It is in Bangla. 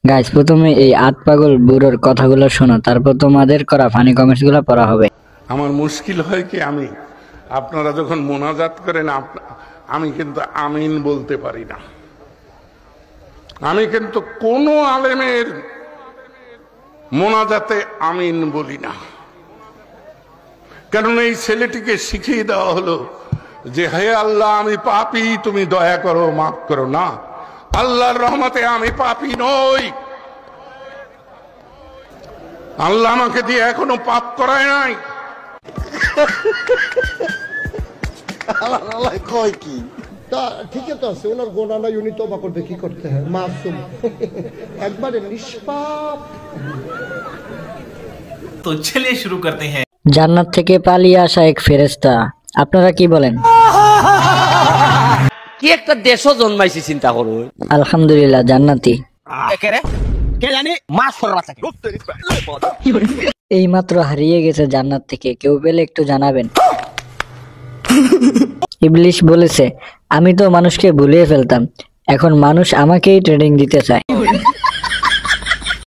গাইস, প্রথমে এই আত পাগল বুড়োর কথাগুলো শোনো, তারপর তোমাদের করা ফানি কমেন্টস গুলো পড়া হবে। আমার মুশকিল হয় কি, আপনারা যখন মোনাজাত করেন আমি কিন্তু আমিন বলতে পারি না। আমি কিন্তু কোন আলেমের মোনাজাতে আমিন বলি না, কারণ এই ছেলেটিকে শিখিয়ে দেওয়া হলো যে হে আল্লাহ আমি পাপী, তুমি দয়া করো, মাফ করো। না, আল্লাহর রহমতে আমি পাপী নই। আল্লাহ আমাকে দিয়ে এখনো পাপ করায় নাই। কয় কি তা ঠিকই তো আছে, ওনার গোনা নাই, উনি তওবা করবে, কি করতে হয়, মাসুম একবারে নিষ্পাপ। তো চলিए शुरू करते हैं। জান্নাত থেকে পালিয়ে আসা এক ফেরেশতা, আপনারা কি বলেন? কি একটা দেশও জন্মাইছি, চিন্তা করো। আলহামদুলিল্লাহ, জান্নাতি। এই মাত্র হারিয়ে গেছে জান্নাত থেকে, কেউ পেলে একটু জানাবেন। ইবলিশ বলেছে, আমি তো মানুষকে ভুলিয়ে ফেলতাম, এখন মানুষ আমাকেই ট্রেনিং দিতে চায়।